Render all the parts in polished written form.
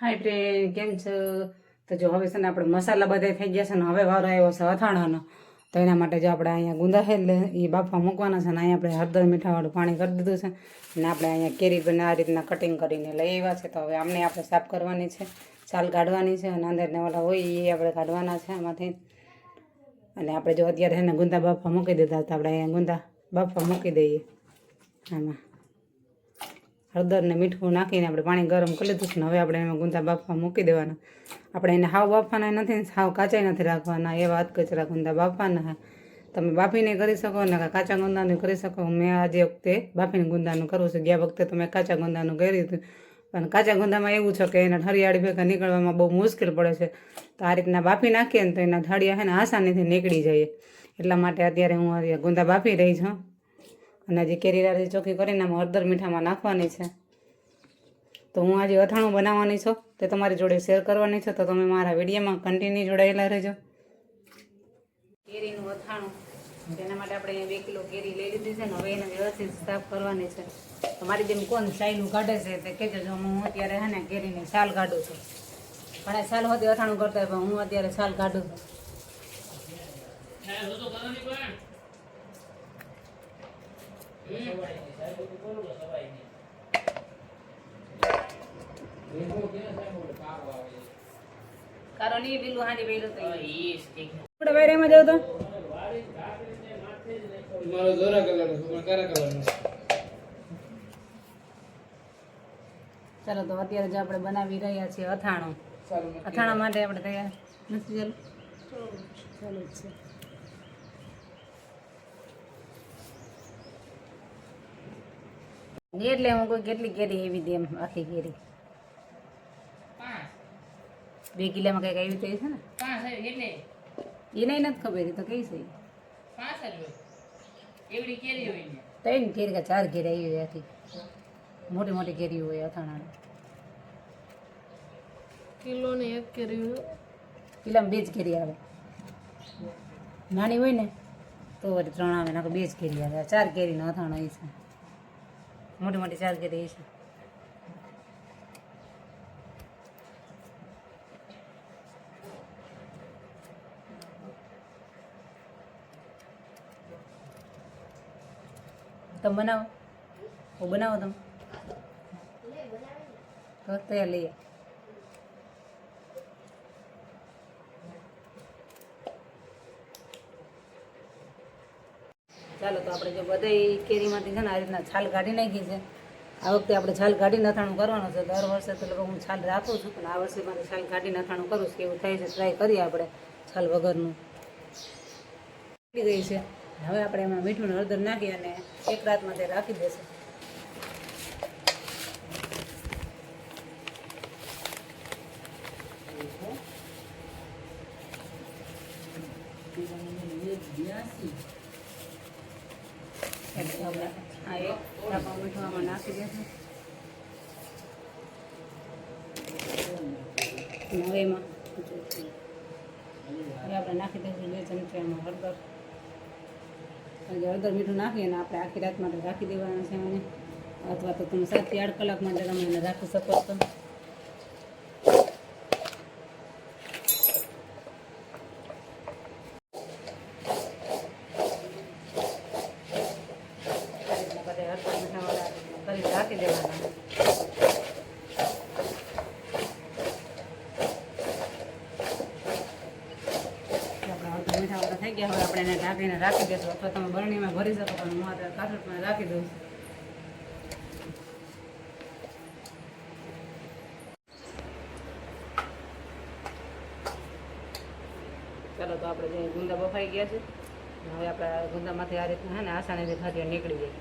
હાય friend, કેમ છો? તો જો હવે છે ને આપણે મસાલા બધા થઈ ગયા છે ને હવે વારો આવ્યો છે અથાણાનો. તો એના માટે જો આપણે અહીંયા ગુંદા છે એટલે એ બાફવા મૂકવાના છે ને અહીંયા આપણે હળદર મીઠાવાળું પાણી કરી દીધું છે અને આપણે અહીંયા કેરી પણ આ રીતના કટિંગ કરીને લઈ આવ્યા છે. તો હવે આમને આપણે સાફ કરવાની છે, છાલ કાઢવાની છે અને અંદરને ઓલા હોય એ આપણે કાઢવાના છે આમાંથી. અને આપણે જો અત્યારે છે ને ગુંદા બાફવા મૂકી દીધા તો આપણે અહીંયા ગુંદા બાફવા મૂકી દઈએ. આમાં હળદર ને મીઠું નાખીને આપણે પાણી ગરમ કરી લીધું છે ને હવે આપણે એમાં ગુંદા બાફવા મૂકી દેવાના. આપણે એને હાવ બાફવાના નથી, હાવ કાચા નથી રાખવાના, એવા અધકચરા ગુંદા બાફવાના છે. તમે બાફીને કરી શકો ને કાચા ગુંદાનું કરી શકો. મેં આજે વખતે બાફીને ગુંદાનું કરવું છે. ગયા વખતે તો મેં કાચા ગુંદાનું કર્યું હતું, પણ કાચા ગુંદામાં એવું છે કે એના હરિયાળી ભેગા નીકળવામાં બહુ મુશ્કેલ પડે છે. તો આ રીતના બાફી નાખીએ ને તો એના થળિયા છે ને આસાનીથી નીકળી જાય. એટલા માટે અત્યારે હું ગુંદા બાફી રહી છું અને હજી કેરી રારી ચોખ્ખી કરીને આમાં હળદર મીઠામાં નાખવાની છે. તો હું આજે અથાણું બનાવવાની છું તે તમારી જોડે શેર કરવાની છે. તો તમે મારા વિડીયોમાં કન્ટિન્યુ જોડાયેલા રહેજો. કેરીનું અથાણું તેના માટે આપણે 2 કિલો કેરી લઈ લીધી છે ને હવે એને વ્યવસ્થિત સાફ કરવાની છે. તમારી જેમ કોણ સાયલું કાઢે છે તે કહેજો. જો હું અત્યારે છે ને કેરીની છાલ કાઢું છું. ઘણા છાલ હોતી અથાણું કરતા હોય પણ હું અત્યારે છાલ કાઢું છું. કારો નહીં બીલું હાંડી બેલું તો આપણે વાયરામાં જાવ તો મારો દોરા કલર છે, કારા કલરનો. ચાલો તો અત્યારે જો આપણે બનાવી રહ્યા છીએ અથાણું. અથાણા માટે આપણે તૈયાર નથી. ચાલો જ છે એટલે હું કોઈ કેટલી કેરી એવી દે એમ આખી કેરી 2 કિલોમાં કંઈક આવી થઈ છે ને એને નથી ખબર. એ તો કઈ છે 3 કેરી કે 4 કેરી આવી હોય આખી. મોટી મોટી કેરી હોય અથાણાની. કિલો ને 1 કેરી કિલોમાં 2 જ કેરી આવે. નાની હોય ને તો વળી 3 આવે, નાખો 2 જ કેરી આવે. 4 કેરીનો અથાણો એ છે. મોટી મોટી 4 કેરી એ છે. તમે બનાવો, હું બનાવો તમે તો તૈયાર લઈએ. ચાલો તો આપણે જો બધી કેરીમાંથી છે ને આ રીતના છાલ કાઢી નાખી છે. આ વખતે આપણે છાલ કાઢીને અથાણું કરવાનું છે. દર વર્ષે તો લોકો હું છાલ રાખું છું પણ આ વર્ષે મારે છાલ કાઢીને અથાણું કરું છું. એવું થાય છે, ટ્રાય કરીએ આપણે છાલ વગરનું. ગઈ છે. હવે આપણે એમાં મીઠું ને હળદર નાખી અને 1 રાત માટે રાખી દેશે. એટલે આપણે આ 1 ટાંકો મીઠું આમાં નાખી દેશે. હવે એમાં હવે આપણે નાખી દઈશું 2 ચમચી આમાં હળદર. હળદર મીઠું નાખીને આપણે આખી રાત માટે રાખી દેવાના છે અને અથવા તો તમે 7 થી 8 કલાક માટે તમે એને રાખી શકો છો. રાખી દેવાના. મીઠાવાળા થઈ ગયા. હવે આપણે એને ઢાંકીને રાખી દઈશું અથવા તમે બરણીમાં ભરી શકો પણ હું અત્યારે કાસળમાં રાખી દઉં છું. ચાલો તો આપણે જે ગુંદા બફાઈ ગયા છે હવે આપણે ગુંદામાંથી આ રીતના છે ને આસાનીથી ખાટી નીકળી જાય.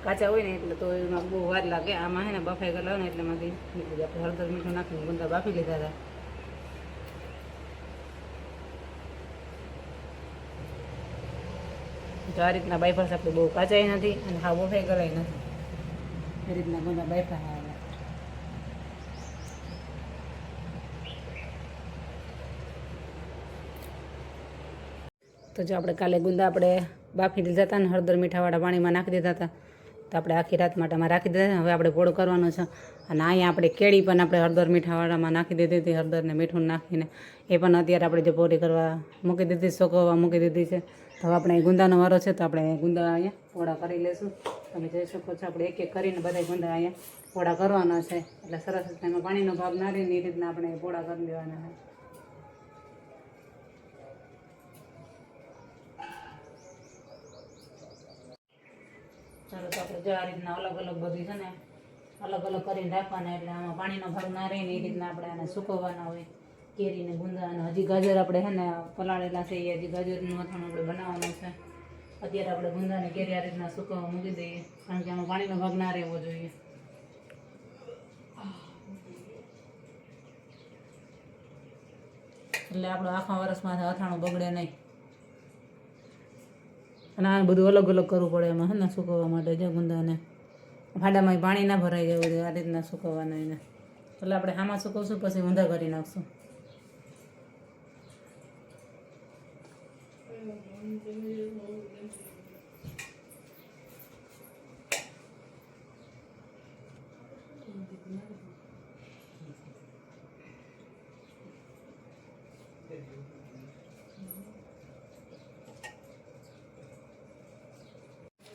કાચા હોય ને એટલે તો એમાં બહુ વાર લાગે. આમાં છે ને બફાઈ ગયેલા હોય ને એટલે એમાંથી નીકળી જાય. આપણે હળદર મીઠું નાખીને ગુંદા બાફી લીધા હતા. તો આ રીતના બાયફાસ આપણે બહુ કાચાઈ નથી અને હા બફાઈ ગયેલા નથી. એ રીતના ગુંદા બાયફા આવે. તો જો આપણે કાલે ગુંદા આપણે બાફી દીધા હતા ને હળદર મીઠાવાળા પાણીમાં નાખી દીધા હતા તો આપણે આખી રાત માટે આમાં રાખી દીધા. હવે આપણે પોળું કરવાનું છે. અને અહીંયા આપણે કેળી પણ આપણે હળદર મીઠાવાળામાં નાખી દીધી હતી, હળદર ને મીઠું નાખીને એ પણ અત્યારે આપણે જે પોળી કરવા મૂકી દીધી, સુકવવા મૂકી દીધી છે. તો હવે આપણે ગુંદાનો વારો છે, તો આપણે ગુંદા અહીંયા પોળા કરી લઈશું. તમે જોઈ શકો છો આપણે એક એક કરીને બધા ગુંદા અહીંયા પોળા કરવાના છે. એટલે સરસ એમાં પાણીનો ભાગ ના રહે ને એ રીતના આપણે પોળા કરી દેવાના છે. ચાલો તો આપણે જો આ રીતના અલગ અલગ બધી છે ને અલગ અલગ કરીને રાખવાના, એટલે આમાં પાણીનો ભાગ ના રહે ને એ રીતના આપણે આને સૂકવવાના હોય. કેરીને ગુંદા અને હજી ગાજર આપણે છે ને પલાળેલા છે, એ હજી ગાજરનું અથાણું આપણે બનાવવાનું છે. અત્યારે આપણે ગુંદા ને કેરી આ રીતના સૂકવવા મૂકી દઈએ, કારણ કે આમાં પાણીનો ભાગ ના રહેવો જોઈએ. એટલે આપણું આખા વર્ષમાં અથાણું બગડે નહીં. અને આ બધું અલગ અલગ કરવું પડે એમાં, હે ને સૂકવવા માટે. જે ગુંદાને ફાડામાં પાણી ના ભરાઈ જાય, બધું આ રીતના સૂકવવાના એને. એટલે આપણે આમાં સૂકવશું, પછી ઊંધા કરી નાખશું.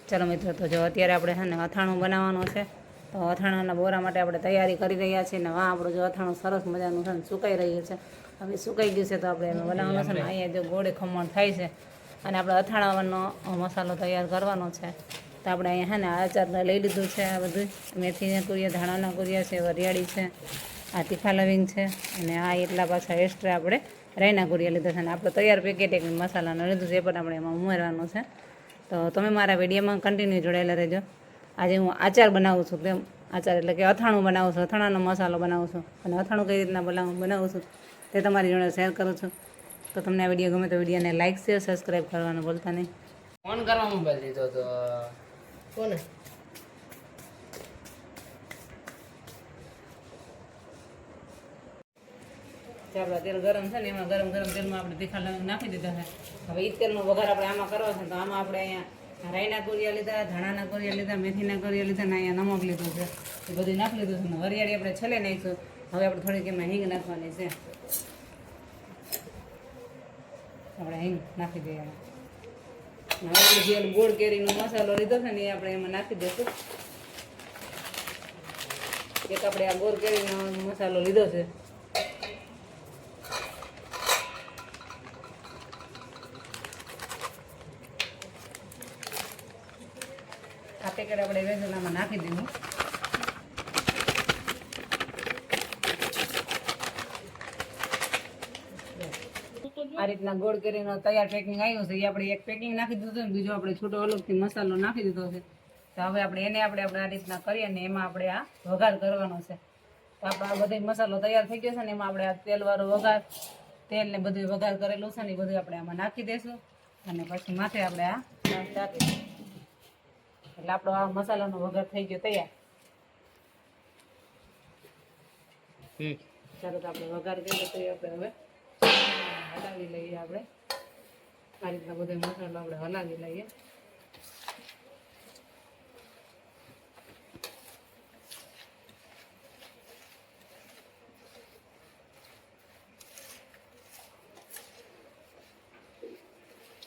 ચાલો મિત્રો, તો જો અત્યારે આપણે છે ને અથાણું બનાવવાનું છે. તો અથાણાના બોરા માટે આપણે તૈયારી કરી રહ્યા છીએ. ને વાં આપણું જો અથાણું સરસ મજાનું છે ને સુકાઈ રહ્યું છે. હવે સુકાઈ ગયું છે તો આપણે એમાં બનાવવાનું છે. ને અહીંયા જો ગોળે ખમણ થાય છે અને આપણે અથાણાનો મસાલો તૈયાર કરવાનો છે. તો આપણે અહીંયા છે ને આચાર લઈ લીધું છે. આ બધું મેથીના કુરિયા, ધાણાના કુરિયા છે, વરિયાળી છે, આ તીખા લવિંગ છે, અને આ એટલા પાછા એક્સ્ટ્રા આપણે રાયના કુરિયા લીધા છે. અને આપણે તૈયાર પેકેટ એક મસાલાનું લીધું છે, એ પણ આપણે એમાં ઉમેરવાનું છે. તો તમે મારા વિડીયોમાં કન્ટિન્યુ જોડાયેલા રહેજો. આજે હું આચાર બનાવું છું, કેમ આચાર એટલે કે અથાણું બનાવું છું, અથાણાનો મસાલો બનાવું છું. અને અથાણું કઈ રીતના બનાવું છું તે તમારી જોડે શેર કરું છું. તો તમને આ વિડીયો ગમે તો વિડીયોને લાઇક, શેર, સબસ્ક્રાઈબ કરવાનું ભૂલતા નહીં. ફોન કરવા મોબાઈલ લીધો તો કોને? આપણા તેલ ગરમ છે ને એમાં ગરમ તેલમાં આપણે તીખા લવિંગ નાખી દીધા છે. હવે એ તેલનો વઘાર આપણે આમાં કરવો છે. તો આમાં આપણે અહીંયા રાઈના કુરિયા લીધા, ધાણાના કુરિયા લીધા, મેથીના કુરિયા લીધા, ને અહીંયા નમક લીધું છે. એ બધું નાખી લીધું છે. ને વરિયાળી આપણે છેલ્લે નાખીશું. હવે આપણે થોડીક એમાં હિંગ નાખવાની છે. આપણે હિંગ નાખી દઈએ. હવે આપણે જે ગોળ કેરીનો મસાલો લીધો છે ને એ આપણે એમાં નાખી દઈશું. એક આપણે આ ગોળ કેરીનો મસાલો લીધો છે. આ પેકેટ આપણે વેસણામાં નાખી દીધું. આ રીતના ગોળ કરીને તૈયાર પેકિંગ આવ્યું છે. એ આપણે એક પેકિંગ નાખી દીધું છે, બીજો આપણે છૂટો અલગથી મસાલો નાખી દીધો છે. તો હવે આપણે એને આપણે આ રીતના કરીએ ને એમાં આપણે આ વઘાર કરવાનો છે. તો આપણે આ બધો મસાલો તૈયાર થઈ ગયો છે ને એમાં આપણે આ તેલવાળો વઘાર, તેલ ને બધું વઘાર કરેલું છે ને એ બધું આપણે આમાં નાખી દઈશું. અને પછી માથે આપણે આ નાખી, એટલે આપણો આ મસાલાનો વઘાર થઈ ગયો તૈયાર. ચાલો તો આપણે વઘાર કરીએ તો આપણે હવે હલાવી લઈએ. આપણે આ રીતના બધો મસાલો આપણે હલાવી લઈએ.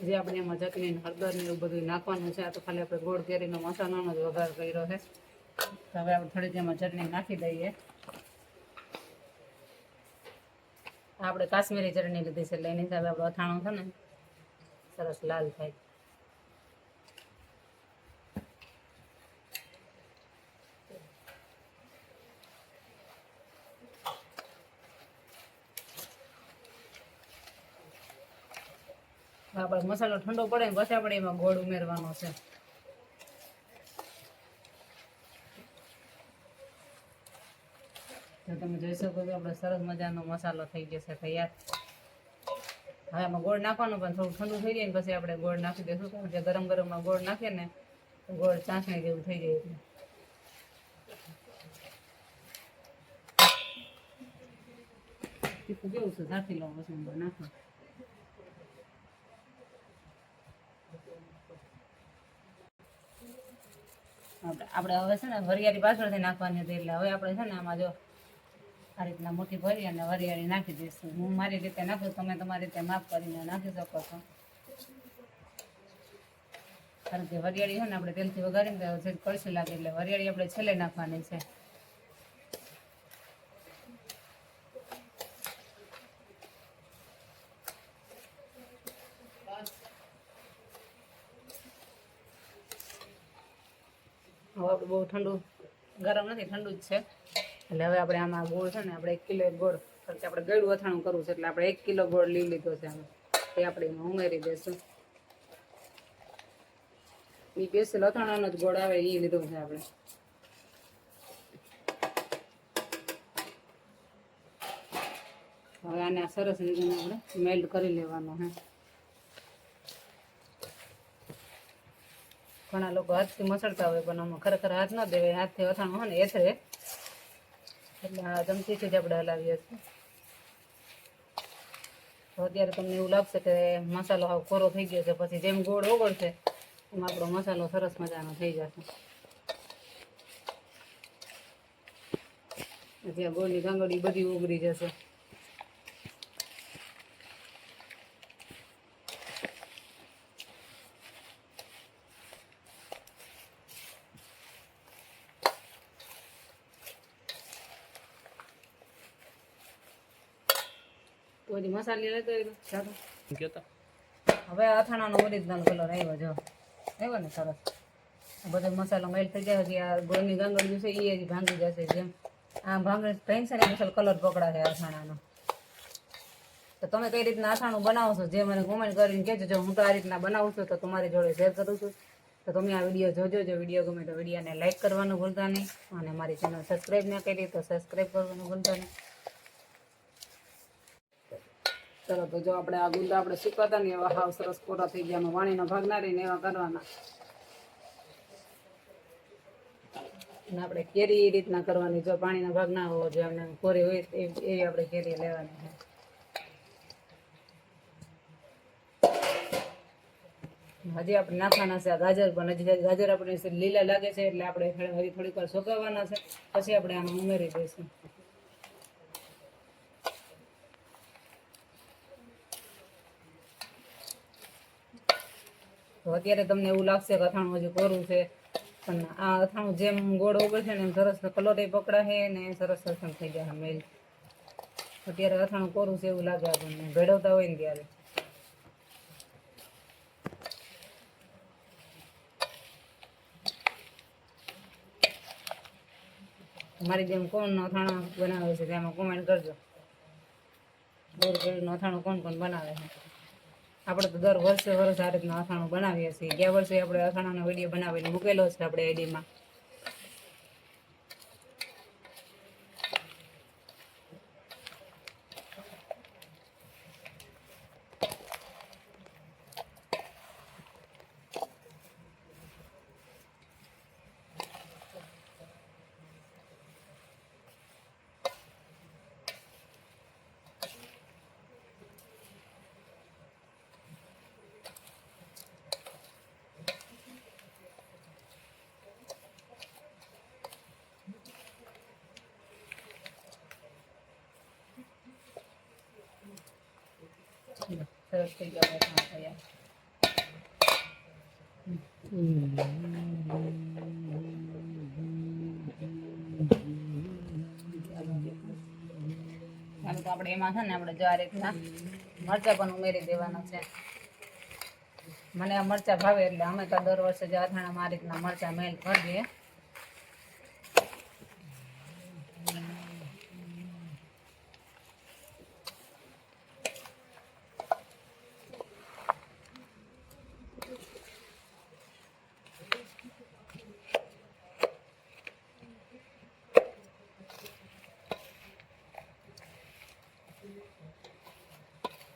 જે આપણે એમાં ચટણી ને હળદર ને એવું બધું નાખવાનું છે. આ તો ખાલી આપણે ગોળ કેરીનો મસાલાનો જ વઘાર કર્યો છે. તો હવે આપણે થોડીક એમાં ચટણી નાખી દઈએ. આપણે કાશ્મીરી ચટણી લીધી છે, એટલે એની હિસાબે આપણું અથાણું છે ને સરસ લાલ થાય. આપણે મસાલો ઠંડો પડે ને પછી આપણે એમાં ગોળ ઉમેરવાનો છે. તો તમે જોઈ શકો છો આપણે સરસ મજાનો મસાલો થઈ ગયો છે તૈયાર. હવે આમાં ગોળ નાખવાનો, પણ થોડું ઠંડુ થઈ જાય ને પછી આપણે ગોળ નાખી દઈશું. કારણ કે ગરમમાં ગોળ નાખીએ ને તો ગોળ ચાસણી જેવું થઈ જાય. એટલે કેવું છે ઝાંખી લો પછી નાખો. આપણે હવે છે ને વરિયાળી પાછળથી નાખવાની હતી, એટલે હવે આપણે છે ને આમાં જો આ રીતના મુઠ્ઠી ભરી અને વરિયાળી નાખી દઈશું. હું મારી રીતે નાખું, તમે તમારી રીતે માપ કરીને નાખી શકો છો. કારણ કે વરિયાળી છે ને આપણે તેલથી વઘારીને તો કળસી લાગે, એટલે વરિયાળી આપણે છેલ્લે નાખવાની છે. હવે આપણે બહુ ઠંડુ ગરમ નથી, ઠંડુ જ છે. એટલે હવે આપણે આમાં ગોળ છે ને આપણે 1 કિલો ગોળ, કારણ કે આપણે ગળ્યું અથાણું કરવું છે, એટલે આપણે 1 કિલો ગોળ લઈ લીધો છે. આમાં એ આપણે એમાં ઉમેરી દઈશું. એ સ્પેશિયલ અથાણાનો જ ગોળ આવે એ લીધો છે આપણે. હવે આને સરસ રીતે આપણે મેલ્ટ કરી લેવાનો છે. ઘણા લોકો હાથથી મસળતા હોય, પણ આમાં ખરેખર હાથ ન દેવાય. હાથથી અથાણું હોય ને એથરે, એટલે આ ચમચીથી જ આપણે હલાવીએ છીએ. તો અત્યારે તમને એવું લાગશે કે મસાલો હાવ કોરો થઈ ગયો છે, પછી જેમ ગોળ ઓગળશે એમ આપણો મસાલો સરસ મજાનો થઈ જશે. પછી આ ગોળની ગાંગડી બધી ઓગળી જશે. તો બધી મસાલી લેતો ચાલો. હવે અથાણાનો ઓરિજિનલ કલર આવ્યો, જો આવ્યો ને સરસ. બધો મસાલો મેલ્ટ થઈ જાય, હજી આ ગોળની ગાંગડીયું છે એ હજી ભાંગી જશે. જેમ આ ભાંગી છે ને મસાલો કલર પકડાશે અથાણાનો. તો તમે કઈ રીતના અથાણું બનાવો છો જે મને કોમેન્ટ કરીને કહેજો. જો હું તો આ રીતના બનાવું છું તો તમારી જોડે શેર કરું છું. તો તમે આ વિડીયો જોજો. જો વિડીયો ગમે તો વિડીયોને લાઈક કરવાનું ભૂલતા નહીં, અને મારી ચેનલ સબસ્ક્રાઈબ ના કરી તો સબસ્ક્રાઈબ કરવાનું ભૂલતા નહીં. ચલો તો જો આપણે આ ગુંદા આપણે સુકાતા ને એવા હાવ સરસ કોરા થઈ ગયા, વાણીનો ભાગ ના રહીને એવા કરવાના. અને આપણે કેરી એ રીતના કરવાની, જો પાણીનો ભાગ ના હોવો જોઈએ, અમને કોરી હોય એવી આપણે કેરી લેવાની છે. હજી આપણે નાખવાના છે આ ગાજર, પણ હજી ગાજર આપણે લીલા લાગે છે એટલે આપણે હજી થોડીક વાર સુકાવવાના છે, પછી આપણે આમાં ઉમેરી દઈશું. તો અત્યારે તમને એવું લાગશે કે અથાણું હજી કોરું છે, પણ આ અથાણું જેમ ગોળ ઓગળશે ને એમ સરસ કલર પકડાશે ને સરસ અથાણું થઈ જાય મેલ. અત્યારે અથાણું કોરું છે એવું લાગે આપણને ભેળવતા હોય ને ત્યારે. મારી જેમ કોણ અથાણા બનાવે છે તેમાં કોમેન્ટ કરજો. ગોળ અથાણું કોણ કોણ બનાવે છે. આપણે તો દર વર્ષે આ રીતના અથાણું બનાવીએ છીએ. ગયા વર્ષે આપણે અથાણાનો વિડીયો બનાવીને મૂકેલો છે આપણે આઈડીમાં. સરસ થઈ ગયો અથાણું તૈયાર. ચાલો તો આપણે એમાં છે ને આપણે જો આ રીતના મરચાં પણ ઉમેરી દેવાના છે. મને આ મરચાં ભાવે એટલે અમે તો દર વર્ષે જે અથાણામાં આ રીતના મરચાં મેલ કરી દઈએ.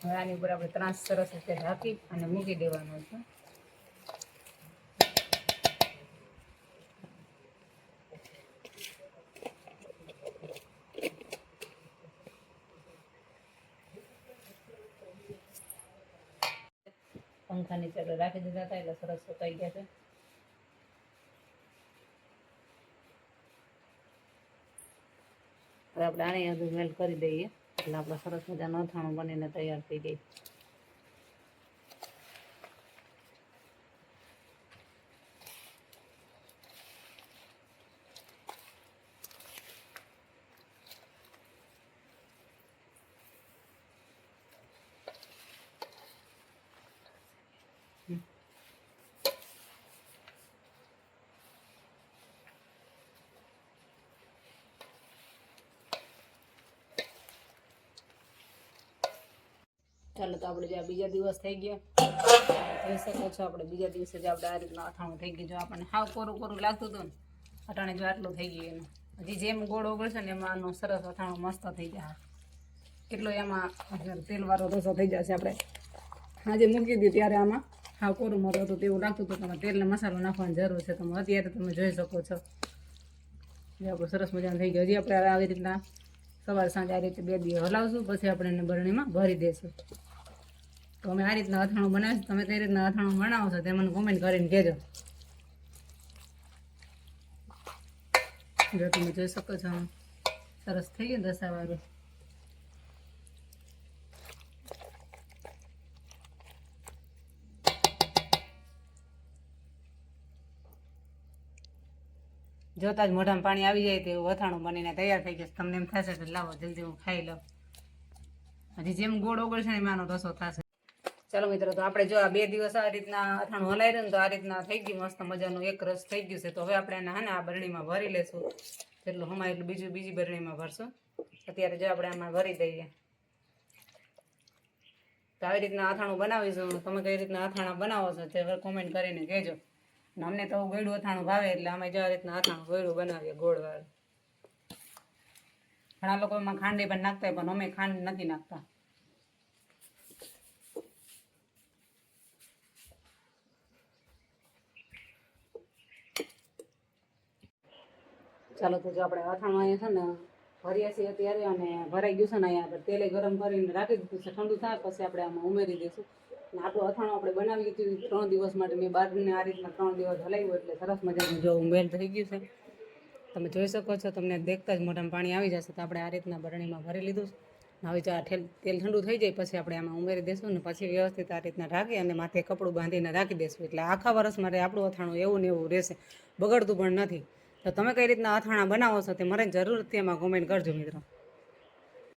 હવે આની ઉપર આપણે ત્રાસ સરસ રીતે ઢાંકી અને મૂકી દેવાનો છે. પંખા નીચે આપણે રાખી દીધા હતા એટલે સરસ સુકાઈ ગયા છે. તો આપણે આને બધું મેલ્ટ કરી દઈએ એટલે આપણે સરસ મજાનું અથાણું બનીને તૈયાર થઈ જાય. ચાલો તો આપણે જે આ બીજા દિવસ થઈ ગયા જોઈ શકો છો. આપણે બીજા દિવસે જે આપણે આ રીતના અથાણું થઈ ગયું. જો આપણને હાવ કોરું કોરું લાગતું હતું ને અટાણે જો આટલું થઈ ગયું એનું. હજી જેમ ગોળ ઓગળશે ને એમાં આનું સરસ અથાણું મસ્ત થઈ જાય. કેટલો એમાં તેલવાળો રસો થઈ જશે. આપણે આજે મૂકી દીધું ત્યારે આમાં હાવ કોરું મરો હતું તેવું લાગતું હતું. તમારે તેલને મસાલો નાખવાની જરૂર છે. તમે અત્યારે તમે જોઈ શકો છો જે આપણું સરસ મજાનું થઈ ગયું. હજી આપણે આવી રીતના સવારે સાંજે આ રીતે 2 દિવસ હલાવશું પછી આપણે એને બરણીમાં ભરી દઈશું. તો અમે આ રીતના અથાણું બનાવીશું. તમે કઈ રીતના અથાણું બનાવો છો તે મને કોમેન્ટ કરીને કહેજો. જો તમે જોઈ શકો છો સરસ થઈ ગયું રસાવાળું. જોતા જ મોઢામાં પાણી આવી જાય તેવું અથાણું બનીને તૈયાર થઈ જશે. તમને એમ થશે કે લાવો જલ્દી હું ખાઈ લઉં. હજી જેમ ગોળ ઓગળશે ને એમાં આનો રસો થશે. ચાલો મિત્રો, તો આપણે જો આ 2 દિવસ આ રીતના અથાણું હલાવી રહ્યું ને તો આ રીતના થઈ ગયું મસ્ત મજાનું એક રસ થઈ ગયું છે. તો હવે આપણે એને આ બરણીમાં ભરી લેશું. જેટલું હમાય એટલું બીજી બરણીમાં ભરશું. અત્યારે જો આપણે આમાં ભરી દઈએ. તો આવી રીતના અથાણું બનાવીશું. તમે કઈ રીતના અથાણા બનાવો છો તે કોમેન્ટ કરીને કહેજો. અને અમને તો ગોળું અથાણું ભાવે એટલે અમે જો આ રીતના અથાણું ગોળું બનાવીએ ગોળવાળું. ઘણા લોકો એમાં ખાંડી પણ નાખતા હોય પણ અમે ખાંડ નથી નાખતા. ચાલો તો જો આપણે અથાણું અહીંયા છે ને ભરીએ છીએ અત્યારે અને ભરાઈ ગયું છે ને અહીંયા આપણે તેલે ગરમ કરીને રાખી દીધું છે. ઠંડુ થાય પછી આપણે આમાં ઉમેરી દઈશું. અને આટલું અથાણું આપણે બનાવી દીધું 3 દિવસ માટે. મેં બહારને આ રીતના 3 દિવસ હલાવ્યું એટલે સરસ મજાનું જો મેલ્ટ થઈ ગયું છે. તમે જોઈ શકો છો. તમને દેખતા જ મોઢામાં પાણી આવી જશે. તો આપણે આ રીતના બરણીમાં ભરી લીધું છે. હવે જો આ તેલ ઠંડુ થઈ જાય પછી આપણે આમાં ઉમેરી દઈશું ને પછી વ્યવસ્થિત આ રીતના ઢાંકી અને માથે કપડું બાંધીને રાખી દઈશું. એટલે આખા વર્ષ માટે આપણું અથાણું એવું ને એવું રહેશે, બગડતું પણ નથી. તો તમે કઈ રીતના અથાણા બનાવો છો તે મને જરૂરથી એમાં કોમેન્ટ કરજો મિત્રો.